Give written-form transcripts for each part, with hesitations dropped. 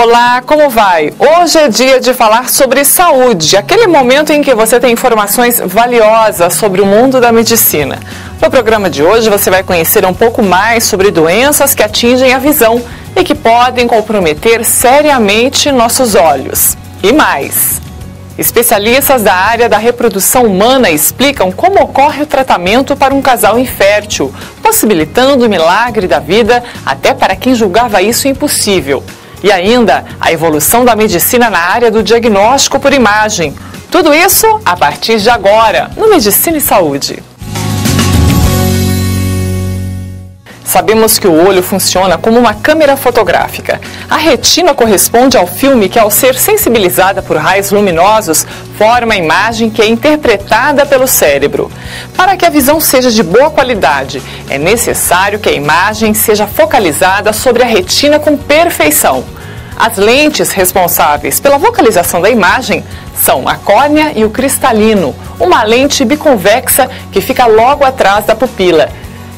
Olá, como vai? Hoje é dia de falar sobre saúde, aquele momento em que você tem informações valiosas sobre o mundo da medicina. No programa de hoje você vai conhecer um pouco mais sobre doenças que atingem a visão e que podem comprometer seriamente nossos olhos. E mais! Especialistas da área da reprodução humana explicam como ocorre o tratamento para um casal infértil, possibilitando o milagre da vida até para quem julgava isso impossível. E ainda a evolução da medicina na área do diagnóstico por imagem. Tudo isso a partir de agora, no Medicina e Saúde. Sabemos que o olho funciona como uma câmera fotográfica. A retina corresponde ao filme que, ao ser sensibilizada por raios luminosos, forma a imagem que é interpretada pelo cérebro. Para que a visão seja de boa qualidade, é necessário que a imagem seja focalizada sobre a retina com perfeição. As lentes responsáveis pela focalização da imagem são a córnea e o cristalino, uma lente biconvexa que fica logo atrás da pupila.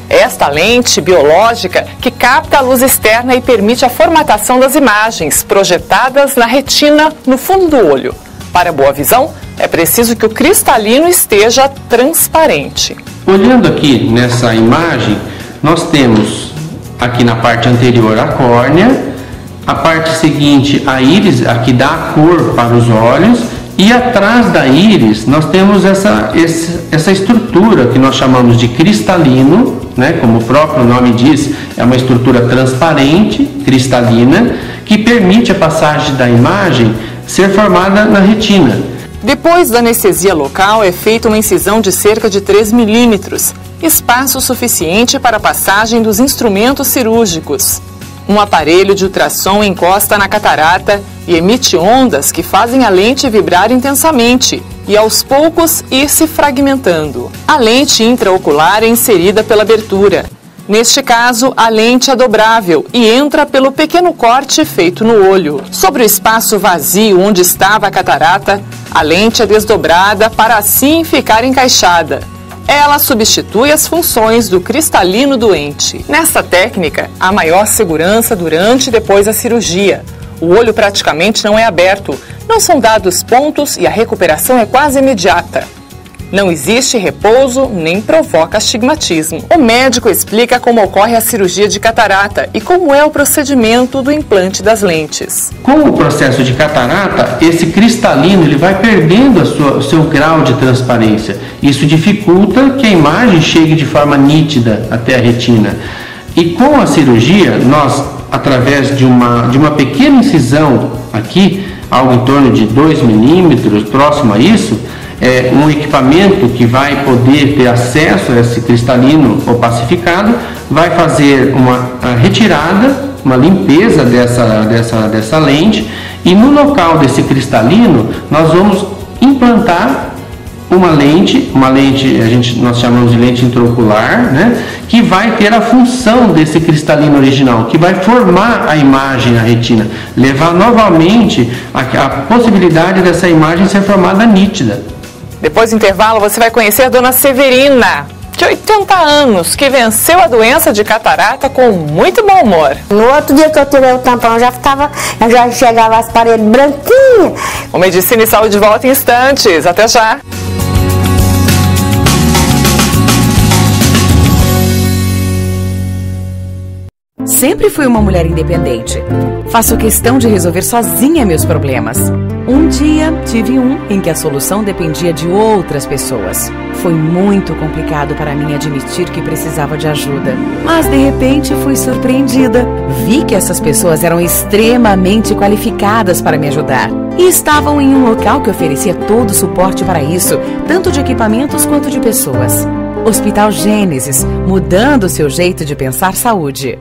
Esta lente biológica que capta a luz externa e permite a formatação das imagens projetadas na retina no fundo do olho. Para boa visão, é preciso que o cristalino esteja transparente. Olhando aqui nessa imagem, nós temos aqui na parte anterior a córnea, a parte seguinte a íris, a que dá a cor para os olhos, e atrás da íris nós temos essa estrutura que nós chamamos de cristalino, né? Como o próprio nome diz, é uma estrutura transparente, cristalina, que permite a passagem da imagem ser formada na retina. Depois da anestesia local, é feita uma incisão de cerca de 3 milímetros, espaço suficiente para a passagem dos instrumentos cirúrgicos. Um aparelho de ultrassom encosta na catarata e emite ondas que fazem a lente vibrar intensamente e, aos poucos, ir se fragmentando. A lente intraocular é inserida pela abertura. Neste caso, a lente é dobrável e entra pelo pequeno corte feito no olho. Sobre o espaço vazio onde estava a catarata, a lente é desdobrada para assim ficar encaixada. Ela substitui as funções do cristalino doente. Nesta técnica, há maior segurança durante e depois da cirurgia. O olho praticamente não é aberto, não são dados pontos e a recuperação é quase imediata. Não existe repouso nem provoca astigmatismo. O médico explica como ocorre a cirurgia de catarata e como é o procedimento do implante das lentes. Com o processo de catarata, esse cristalino ele vai perdendo o seu grau de transparência. Isso dificulta que a imagem chegue de forma nítida até a retina. E com a cirurgia, nós, através de uma pequena incisão aqui, algo em torno de 2 milímetros, próximo a isso, um equipamento que vai poder ter acesso a esse cristalino opacificado, vai fazer uma retirada, uma limpeza dessa lente, e no local desse cristalino nós vamos implantar uma lente nós chamamos de lente intraocular, né, que vai ter a função desse cristalino original, que vai formar a imagem na retina, levar novamente a possibilidade dessa imagem ser formada nítida. Depois do intervalo, você vai conhecer a dona Severina, de 80 anos, que venceu a doença de catarata com muito bom humor. No outro dia que eu tirei o tampão, eu já chegava as paredes branquinhas. O Medicina e Saúde volta em instantes. Até já! Sempre fui uma mulher independente. Faço questão de resolver sozinha meus problemas. Um dia tive em que a solução dependia de outras pessoas. Foi muito complicado para mim admitir que precisava de ajuda. Mas de repente fui surpreendida. Vi que essas pessoas eram extremamente qualificadas para me ajudar. E estavam em um local que oferecia todo o suporte para isso, tanto de equipamentos quanto de pessoas. Hospital Gênesis, mudando o seu jeito de pensar saúde.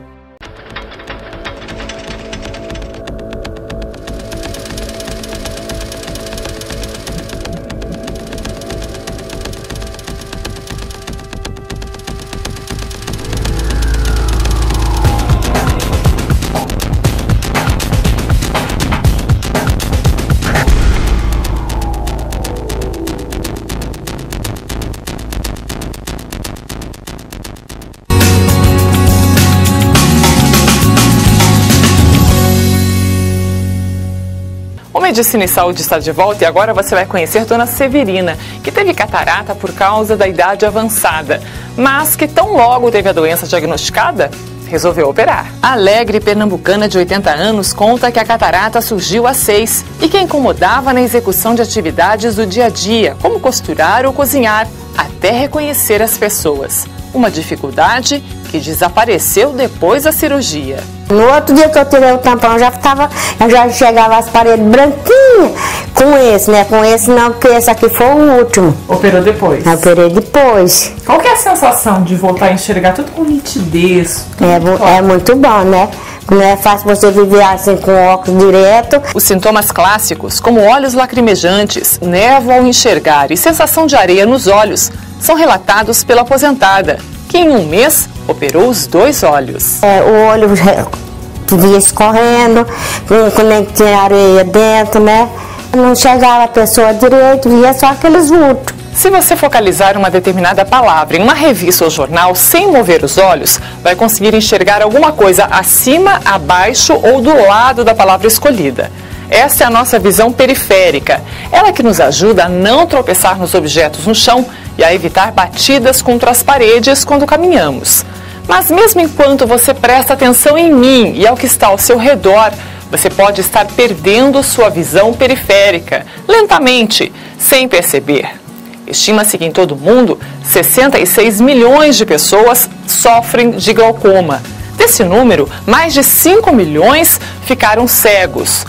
Medicina e Saúde está de volta e agora você vai conhecer Dona Severina, que teve catarata por causa da idade avançada, mas que tão logo teve a doença diagnosticada, resolveu operar. A alegre pernambucana de 80 anos conta que a catarata surgiu às 6 e que a incomodava na execução de atividades do dia a dia, como costurar ou cozinhar, até reconhecer as pessoas. Uma dificuldade que desapareceu depois da cirurgia. No outro dia que eu tirei o tampão, eu já chegava as paredes branquinhas com esse, né? Com esse não, porque esse aqui foi o último. Operou depois? Eu operei depois. Qual que é a sensação de voltar a enxergar tudo com nitidez? É muito bom, né? Não é fácil você viver assim com óculos direto. Os sintomas clássicos, como olhos lacrimejantes, névoa ao enxergar e sensação de areia nos olhos, são relatados pela aposentada, que em um mês operou os 2 olhos. O olho via escorrendo, quando tinha areia dentro, né? Não chegava a pessoa direito, via só aqueles vultos. Se você focalizar uma determinada palavra em uma revista ou jornal sem mover os olhos, vai conseguir enxergar alguma coisa acima, abaixo ou do lado da palavra escolhida. Essa é a nossa visão periférica. Ela que nos ajuda a não tropeçar nos objetos no chão e a evitar batidas contra as paredes quando caminhamos. Mas mesmo enquanto você presta atenção em mim e ao que está ao seu redor, você pode estar perdendo sua visão periférica, lentamente, sem perceber. Estima-se que em todo o mundo, 66 milhões de pessoas sofrem de glaucoma. Desse número, mais de 5 milhões ficaram cegos,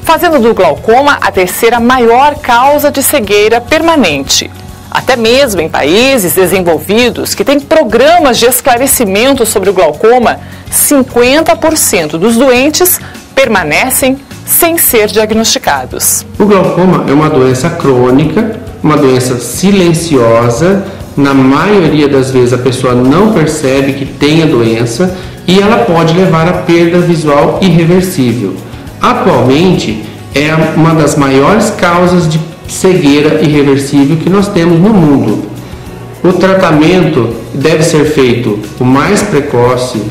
fazendo do glaucoma a terceira maior causa de cegueira permanente. Até mesmo em países desenvolvidos que têm programas de esclarecimento sobre o glaucoma, 50% dos doentes permanecem sem ser diagnosticados. O glaucoma é uma doença crônica, uma doença silenciosa. Na maioria das vezes a pessoa não percebe que tem a doença e ela pode levar à perda visual irreversível. Atualmente é uma das maiores causas de cegueira irreversível que nós temos no mundo. O tratamento deve ser feito o mais precoce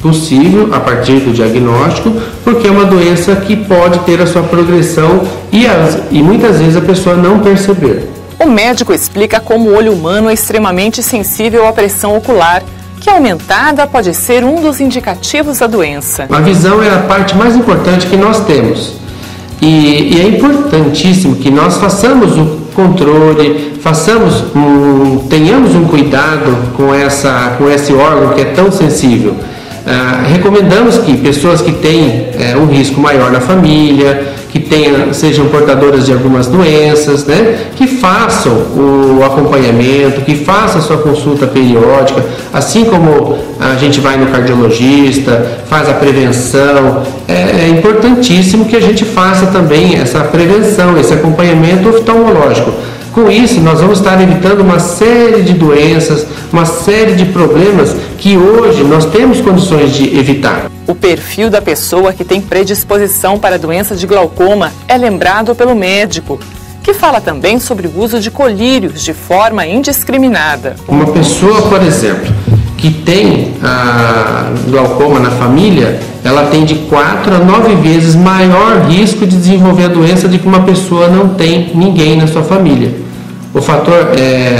possível a partir do diagnóstico, porque é uma doença que pode ter a sua progressão e muitas vezes a pessoa não perceber. O médico explica como o olho humano é extremamente sensível à pressão ocular, que aumentada pode ser um dos indicativos da doença. A visão é a parte mais importante que nós temos e é importantíssimo que nós façamos o controle, tenhamos um cuidado com esse órgão que é tão sensível. Recomendamos que pessoas que têm um risco maior na família, que sejam portadoras de algumas doenças, né, que façam o acompanhamento, que façam a sua consulta periódica, assim como a gente vai no cardiologista, faz a prevenção. É importantíssimo que a gente faça também essa prevenção, esse acompanhamento oftalmológico. Com isso, nós vamos estar evitando uma série de doenças, uma série de problemas que hoje nós temos condições de evitar. O perfil da pessoa que tem predisposição para a doença de glaucoma é lembrado pelo médico, que fala também sobre o uso de colírios de forma indiscriminada. Uma pessoa, por exemplo, que tem glaucoma na família, ela tem de 4 a 9 vezes maior risco de desenvolver a doença do que uma pessoa não tem ninguém na sua família. O fator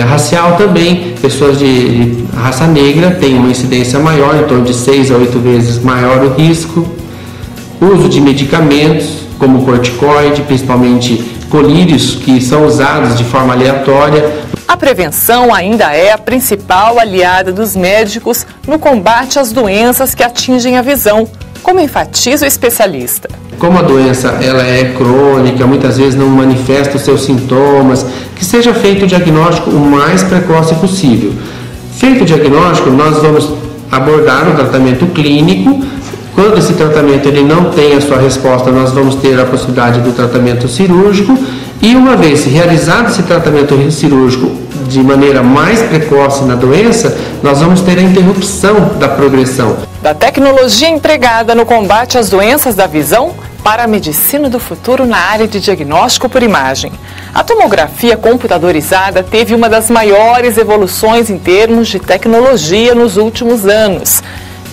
racial também, pessoas de raça negra têm uma incidência maior, em torno de 6 a 8 vezes maior o risco. Uso de medicamentos como corticoide, principalmente colírios, que são usados de forma aleatória. A prevenção ainda é a principal aliada dos médicos no combate às doenças que atingem a visão, como enfatiza o especialista. Como a doença ela é crônica, muitas vezes não manifesta os seus sintomas, que seja feito o diagnóstico o mais precoce possível. Feito o diagnóstico, nós vamos abordar o tratamento clínico. Quando esse tratamento ele não tem a sua resposta, nós vamos ter a possibilidade do tratamento cirúrgico. E uma vez realizado esse tratamento cirúrgico de maneira mais precoce na doença, nós vamos ter a interrupção da progressão. Da tecnologia empregada no combate às doenças da visão para a medicina do futuro na área de diagnóstico por imagem. A tomografia computadorizada teve uma das maiores evoluções em termos de tecnologia nos últimos anos.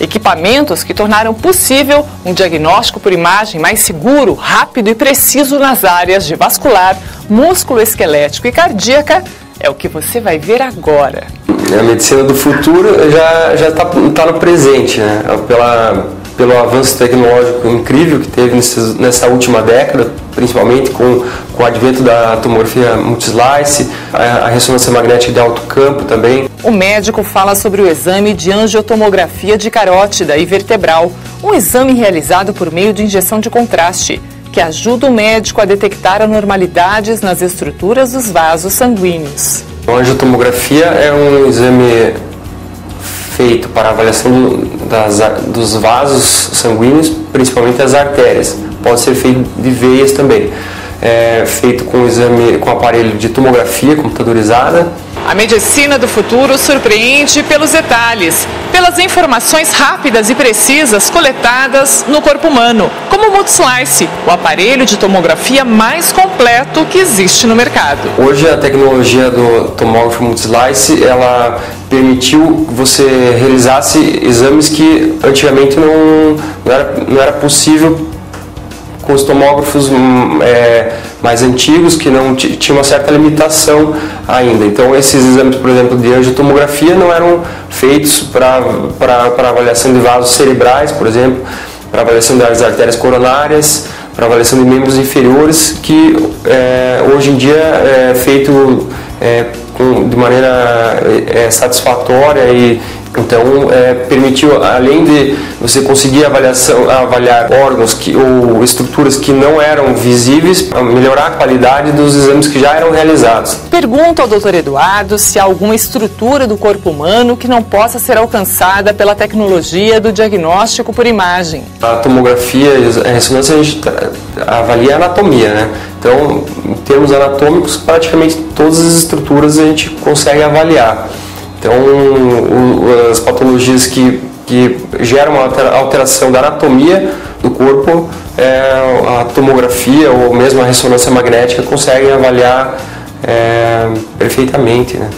Equipamentos que tornaram possível um diagnóstico por imagem mais seguro, rápido e preciso nas áreas de vascular, músculo-esquelético e cardíaca é o que você vai ver agora. A medicina do futuro já está no presente, né? Pelo avanço tecnológico incrível que teve nessa última década, principalmente com o advento da tomografia multislice, a ressonância magnética de alto campo também. O médico fala sobre o exame de angiotomografia de carótida e vertebral, um exame realizado por meio de injeção de contraste, que ajuda o médico a detectar anormalidades nas estruturas dos vasos sanguíneos. A angiotomografia é um exame feito para avaliação dos vasos sanguíneos, principalmente as artérias. Pode ser feito de veias também. É feito com aparelho de tomografia computadorizada. A medicina do futuro surpreende pelos detalhes, pelas informações rápidas e precisas coletadas no corpo humano, como o multislice, o aparelho de tomografia mais completo que existe no mercado. Hoje a tecnologia do tomógrafo multislice, ela permitiu que você realizasse exames que antigamente não era possível com os tomógrafos mais antigos, que não tinham uma certa limitação ainda. Então esses exames, por exemplo, de angiotomografia não eram feitos para avaliação de vasos cerebrais, por exemplo, para avaliação das artérias coronárias, para avaliação de membros inferiores, que hoje em dia é feito de maneira satisfatória e então permitiu, além de você conseguir avaliar órgãos ou estruturas que não eram visíveis, melhorar a qualidade dos exames que já eram realizados. Pergunta ao Dr. Eduardo se há alguma estrutura do corpo humano que não possa ser alcançada pela tecnologia do diagnóstico por imagem. A tomografia e a ressonância, a gente avalia a anatomia, né? Então, em termos anatômicos, praticamente todas as estruturas a gente consegue avaliar. Então, as patologias que geram uma alteração da anatomia do corpo, a tomografia ou mesmo a ressonância magnética conseguem avaliar perfeitamente, né?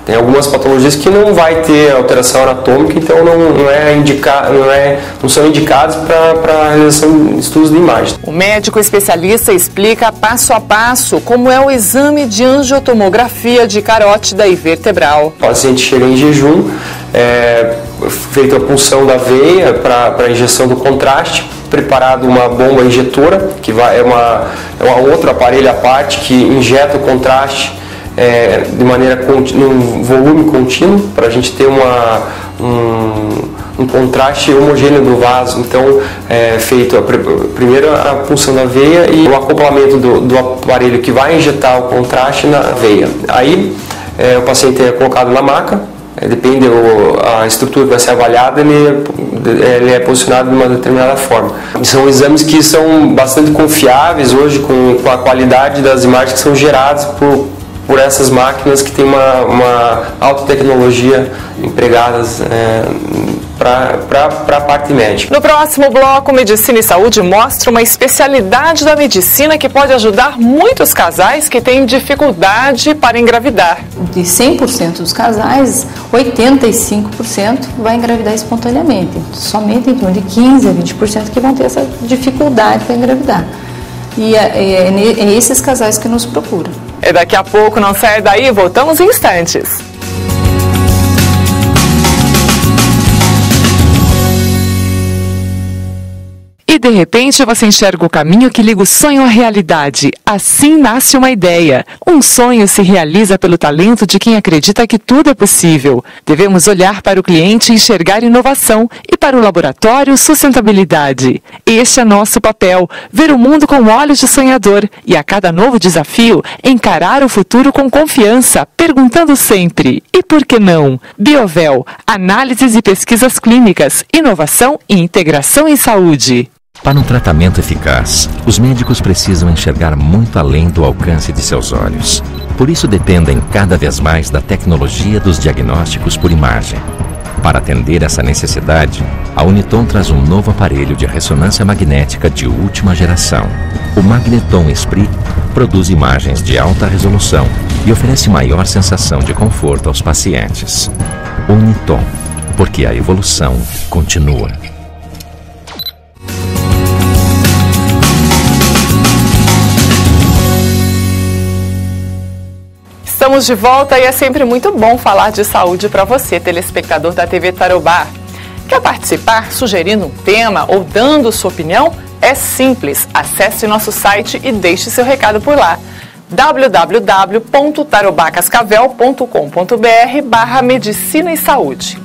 Tem algumas patologias que não vai ter alteração anatômica, então não são indicadas para a realização de estudos de imagem. O médico especialista explica passo a passo como é o exame de angiotomografia de carótida e vertebral. O paciente chega em jejum, feita a punção da veia para a injeção do contraste, preparado uma bomba injetora, que é um outro aparelho à parte que injeta o contraste de maneira num volume contínuo, para a gente ter um contraste homogêneo do vaso. Então feito primeiro a punção da veia e o acoplamento do aparelho que vai injetar o contraste na veia. Aí o paciente é colocado na maca, depende a estrutura que vai ser avaliada, ele é posicionado de uma determinada forma. São exames que são bastante confiáveis hoje, com a qualidade das imagens que são geradas por essas máquinas que têm uma alta tecnologia empregadas para a parte médica. No próximo bloco, Medicina e Saúde mostra uma especialidade da medicina que pode ajudar muitos casais que têm dificuldade para engravidar. De 100% dos casais, 85% vai engravidar espontaneamente. Somente em torno de 15% a 20% que vão ter essa dificuldade para engravidar. E é esses casais que nos procuram. Daqui a pouco, não sai daí, voltamos em instantes. E de repente você enxerga o caminho que liga o sonho à realidade. Assim nasce uma ideia. Um sonho se realiza pelo talento de quem acredita que tudo é possível. Devemos olhar para o cliente e enxergar inovação e para o laboratório sustentabilidade. Este é nosso papel, ver o mundo com olhos de sonhador e a cada novo desafio encarar o futuro com confiança, perguntando sempre: e por que não? Biovel, análises e pesquisas clínicas, inovação e integração em saúde. Para um tratamento eficaz, os médicos precisam enxergar muito além do alcance de seus olhos. Por isso dependem cada vez mais da tecnologia dos diagnósticos por imagem. Para atender essa necessidade, a Uniton traz um novo aparelho de ressonância magnética de última geração. O Magneton Esprit produz imagens de alta resolução e oferece maior sensação de conforto aos pacientes. Uniton. porque a evolução continua. Estamos de volta e é sempre muito bom falar de saúde para você, telespectador da TV Tarobá. Quer participar sugerindo um tema ou dando sua opinião? É simples, acesse nosso site e deixe seu recado por lá. www.tarobacascavel.com.br/medicina e saúde.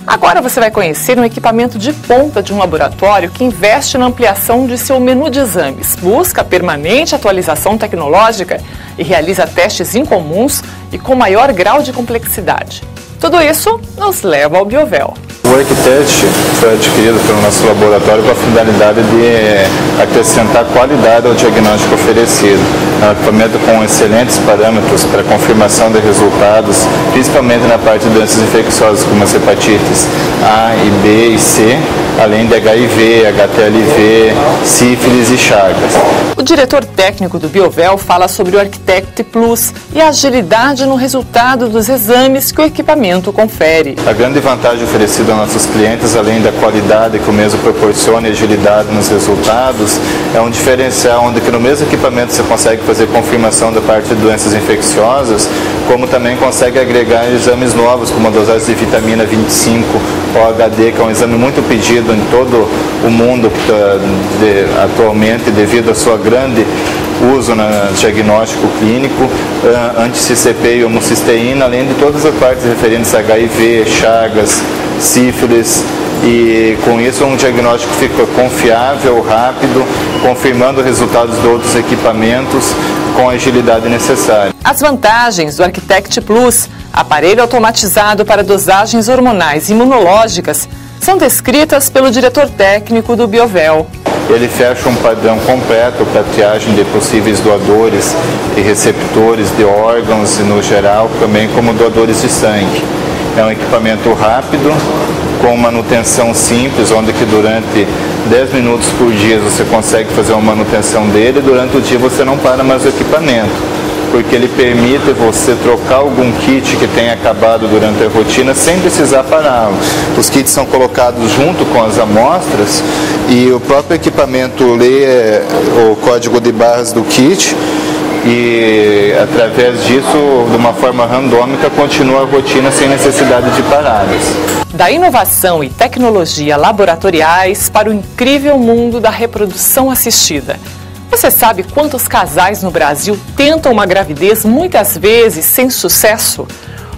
Agora você vai conhecer um equipamento de ponta de um laboratório que investe na ampliação de seu menu de exames, busca permanente atualização tecnológica e realiza testes incomuns e com maior grau de complexidade. Tudo isso nos leva ao Biovel. O ArchiTest foi adquirido pelo nosso laboratório com a finalidade de acrescentar qualidade ao diagnóstico oferecido. É um equipamento com excelentes parâmetros para confirmação de resultados, principalmente na parte de doenças infecciosas como as hepatites A e B e C, além de HIV, HTLV, sífilis e chagas. O diretor técnico do Biovel fala sobre o ArchiTect Plus e a agilidade no resultado dos exames que o equipamento confere. A grande vantagem oferecida aos nossos clientes, além da qualidade que o mesmo proporciona e agilidade nos resultados, é um diferencial onde que no mesmo equipamento você consegue fazer confirmação da parte de doenças infecciosas, como também consegue agregar exames novos, como a dosagem de vitamina 25 OHD, que é um exame muito pedido em todo o mundo atualmente, devido à sua grande uso no diagnóstico clínico, anti-CCP e homocisteína, além de todas as partes referentes a HIV, chagas, sífilis, e com isso um diagnóstico fica confiável, rápido, confirmando resultados de outros equipamentos com a agilidade necessária. As vantagens do ArchiTect Plus, aparelho automatizado para dosagens hormonais e imunológicas, são descritas pelo diretor técnico do Biovel. Ele fecha um padrão completo para a triagem de possíveis doadores e receptores de órgãos e, no geral, também como doadores de sangue. É um equipamento rápido, com manutenção simples, onde que durante 10 minutos por dia você consegue fazer uma manutenção dele, e durante o dia você não para mais o equipamento, porque ele permite você trocar algum kit que tenha acabado durante a rotina sem precisar pará-lo. Os kits são colocados junto com as amostras e o próprio equipamento lê o código de barras do kit e, através disso, de uma forma randômica, continua a rotina sem necessidade de paradas. Da inovação e tecnologia laboratoriais para o incrível mundo da reprodução assistida. Você sabe quantos casais no Brasil tentam uma gravidez muitas vezes sem sucesso?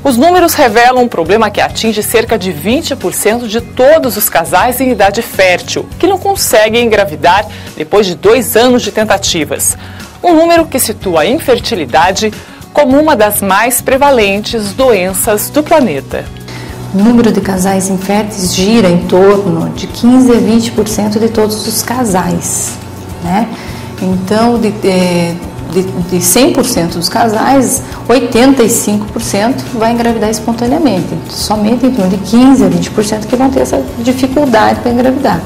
Os números revelam um problema que atinge cerca de 20% de todos os casais em idade fértil, que não conseguem engravidar depois de 2 anos de tentativas. Um número que situa a infertilidade como uma das mais prevalentes doenças do planeta. O número de casais inférteis gira em torno de 15 a 20% de todos os casais, né? Então, de 100% dos casais, 85% vai engravidar espontaneamente. Somente em torno de 15 a 20% que vão ter essa dificuldade para engravidar.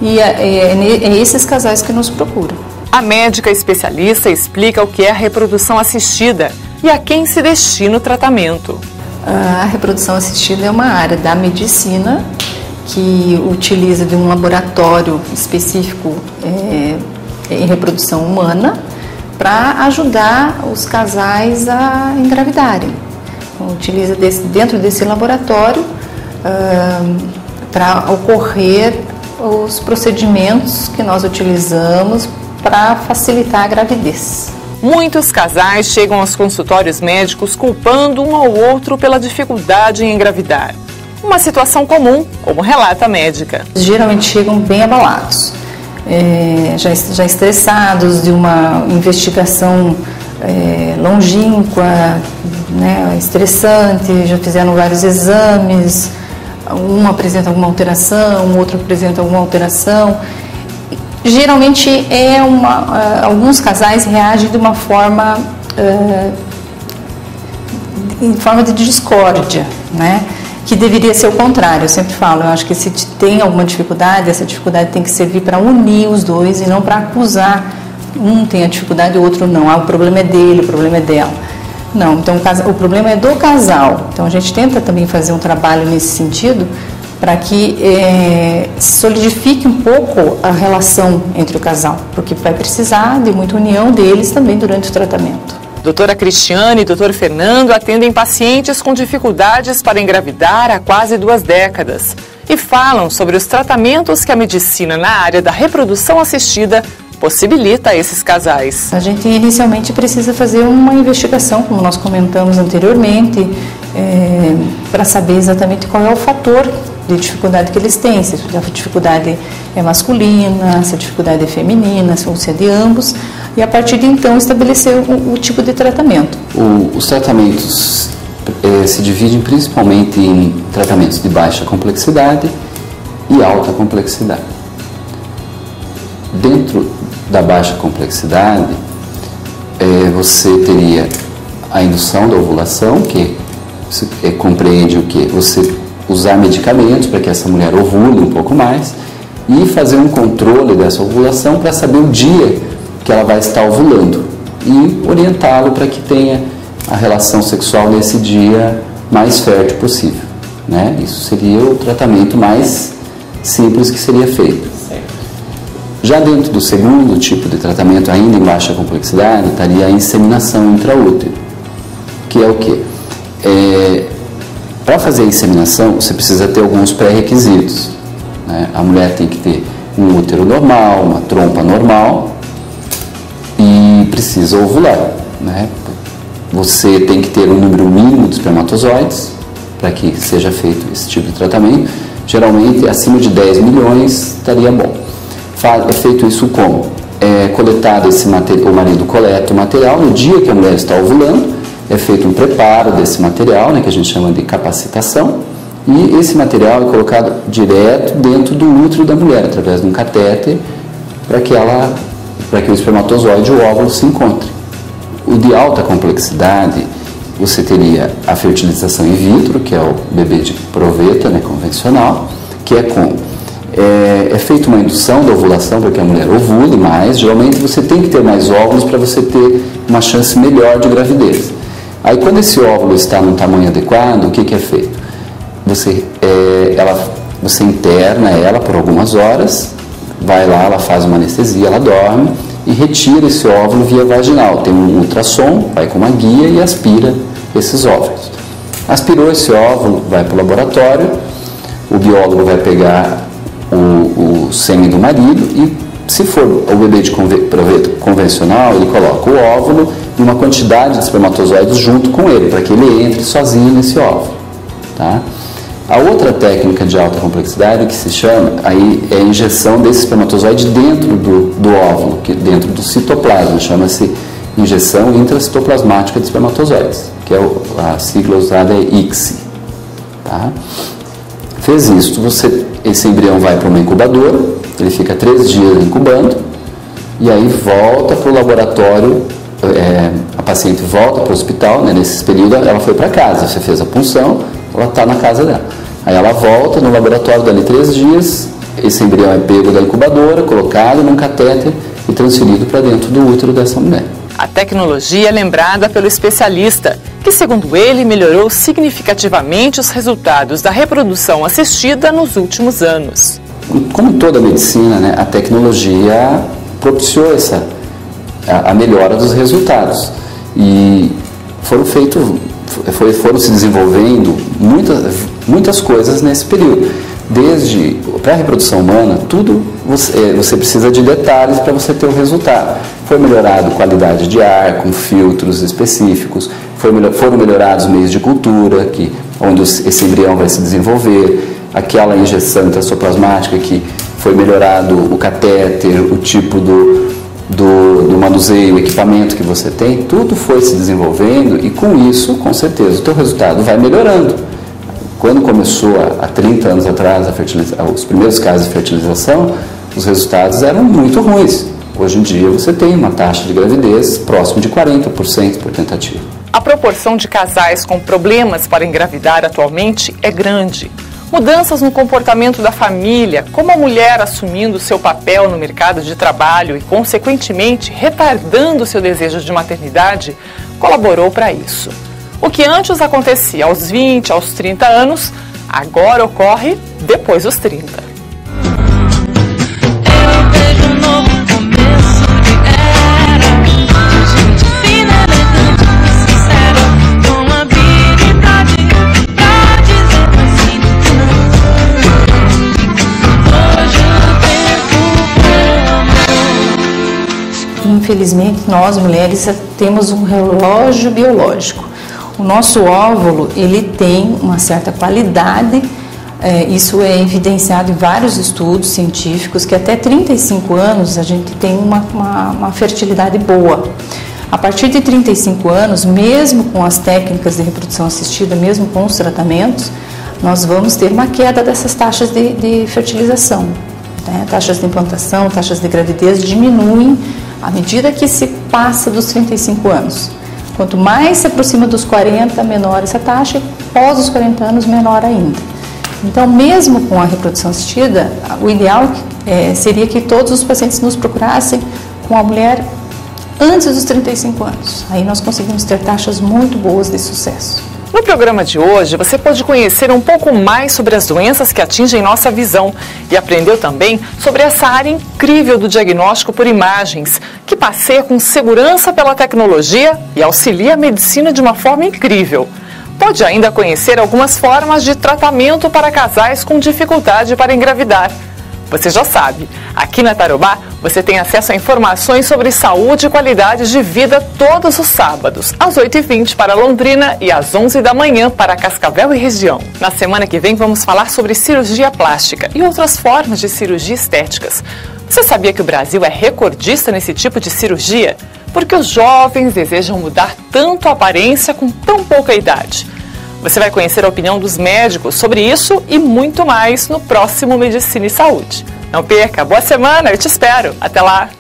E é esses casais que nos procuram. A médica especialista explica o que é a reprodução assistida e a quem se destina o tratamento. A reprodução assistida é uma área da medicina que utiliza de um laboratório específico em reprodução humana para ajudar os casais a engravidarem. Então, utiliza dentro desse laboratório para ocorrer os procedimentos que nós utilizamos para facilitar a gravidez. Muitos casais chegam aos consultórios médicos culpando um ao outro pela dificuldade em engravidar. Uma situação comum, como relata a médica. Geralmente chegam bem abalados, já estressados de uma investigação longínqua, né, estressante, já fizeram vários exames, um apresenta alguma alteração, o outro apresenta alguma alteração. Geralmente alguns casais reagem de uma forma em forma de discórdia, né? Que deveria ser o contrário. Eu sempre falo, eu acho que se tem alguma dificuldade, essa dificuldade tem que servir para unir os dois e não para acusar. Um tem a dificuldade e o outro não. O problema é dele, o problema é dela. Não, então o problema é do casal. Então a gente tenta também fazer um trabalho nesse sentido para que solidifique um pouco a relação entre o casal, porque vai precisar de muita união deles também durante o tratamento. Doutora Cristiane e doutor Fernando atendem pacientes com dificuldades para engravidar há quase 2 décadas e falam sobre os tratamentos que a medicina na área da reprodução assistida possibilita a esses casais. A gente inicialmente precisa fazer uma investigação, como nós comentamos anteriormente, para saber exatamente qual é o fator de dificuldade que eles têm, se a dificuldade é masculina, se a dificuldade é feminina, se é de ambos, e a partir de então estabelecer o tipo de tratamento. Os tratamentos se dividem principalmente em tratamentos de baixa complexidade e alta complexidade. Dentro da baixa complexidade, você teria a indução da ovulação, que compreende o que? Você usar medicamentos para que essa mulher ovule um pouco mais e fazer um controle dessa ovulação para saber o dia que ela vai estar ovulando e orientá-lo para que tenha a relação sexual nesse dia mais fértil possível, né? Isso seria o tratamento mais simples que seria feito. Já dentro do segundo tipo de tratamento, ainda em baixa complexidade, estaria a inseminação intraútero, que é o quê? Para fazer a inseminação, você precisa ter alguns pré-requisitos, né? A mulher tem que ter um útero normal, uma trompa normal e precisa ovular, né? Você tem que ter um número mínimo de espermatozoides para que seja feito esse tipo de tratamento. Geralmente, acima de 10 milhões estaria bom. É feito isso como? Coletado esse material, o marido coleta o material no dia que a mulher está ovulando, é feito um preparo desse material, né, que a gente chama de capacitação, e esse material é colocado direto dentro do útero da mulher, através de um catéter, para que o espermatozoide e o óvulo se encontrem. O de alta complexidade, você teria a fertilização in vitro, que é o bebê de proveta, né, convencional, que é como? É feita uma indução da ovulação para que a mulher ovule mais. Geralmente você tem que ter mais óvulos para você ter uma chance melhor de gravidez. Aí quando esse óvulo está num tamanho adequado, o que é feito? Você interna ela por algumas horas, vai lá, ela faz uma anestesia, ela dorme e retira esse óvulo via vaginal. Tem um ultrassom, vai com uma guia e aspira esses óvulos. Aspirou esse óvulo, vai para o laboratório, o biólogo vai pegar o sêmen do marido e, se for o bebê de proveta convencional, ele coloca o óvulo e uma quantidade de espermatozoides junto com ele, para que ele entre sozinho nesse óvulo, tá? A outra técnica de alta complexidade, que se chama, aí é a injeção desse espermatozoide dentro do óvulo, dentro do citoplasma, chama-se injeção intracitoplasmática de espermatozoides, que a sigla usada é ICSI, tá? Fez isso, esse embrião vai para uma incubadora, ele fica 3 dias incubando, e aí volta para o laboratório, a paciente volta para o hospital, né, nesse período ela foi para casa, você fez a punção, ela está na casa dela. Aí ela volta no laboratório dali 3 dias, esse embrião é pego da incubadora, colocado num catéter e transferido para dentro do útero dessa mulher. A tecnologia é lembrada pelo especialista, que, segundo ele, melhorou significativamente os resultados da reprodução assistida nos últimos anos. Como toda medicina, né, a tecnologia propiciou a melhora dos resultados. E foram se desenvolvendo muitas coisas nesse período. Desde para a reprodução humana, tudo você precisa de detalhes para você ter o resultado. Foi melhorado a qualidade de ar, com filtros específicos, foram melhorados os meios de cultura, onde esse embrião vai se desenvolver, aquela injeção intracitoplasmática que foi melhorado o catéter, o tipo do manuseio, o equipamento que você tem, tudo foi se desenvolvendo e com isso, com certeza, o teu resultado vai melhorando. Quando começou há 30 anos atrás os primeiros casos de fertilização, os resultados eram muito ruins. Hoje em dia você tem uma taxa de gravidez próximo de 40% por tentativa. A proporção de casais com problemas para engravidar atualmente é grande. Mudanças no comportamento da família, como a mulher assumindo seu papel no mercado de trabalho e, consequentemente, retardando seu desejo de maternidade, colaborou para isso. O que antes acontecia aos 20, aos 30 anos, agora ocorre depois dos 30. Infelizmente, nós mulheres temos um relógio biológico. O nosso óvulo, ele tem uma certa qualidade, isso é evidenciado em vários estudos científicos, que até 35 anos a gente tem uma fertilidade boa. A partir de 35 anos, mesmo com as técnicas de reprodução assistida, mesmo com os tratamentos, nós vamos ter uma queda dessas taxas de fertilização. Taxas de implantação, taxas de gravidez diminuem à medida que se passa dos 35 anos. Quanto mais se aproxima dos 40, menor essa taxa, e após os 40 anos, menor ainda. Então, mesmo com a reprodução assistida, o ideal seria que todos os pacientes nos procurassem com a mulher antes dos 35 anos. Aí nós conseguimos ter taxas muito boas de sucesso. No programa de hoje, você pode conhecer um pouco mais sobre as doenças que atingem nossa visão e aprendeu também sobre essa área incrível do diagnóstico por imagens, que passeia com segurança pela tecnologia e auxilia a medicina de uma forma incrível. Pode ainda conhecer algumas formas de tratamento para casais com dificuldade para engravidar. Você já sabe, aqui na Tarobá você tem acesso a informações sobre saúde e qualidade de vida todos os sábados, às 8h20 para Londrina e às 11 da manhã para Cascavel e região. Na semana que vem vamos falar sobre cirurgia plástica e outras formas de cirurgia estéticas. Você sabia que o Brasil é recordista nesse tipo de cirurgia? Porque os jovens desejam mudar tanto a aparência com tão pouca idade. Você vai conhecer a opinião dos médicos sobre isso e muito mais no próximo Medicina e Saúde. Não perca, boa semana, eu te espero. Até lá!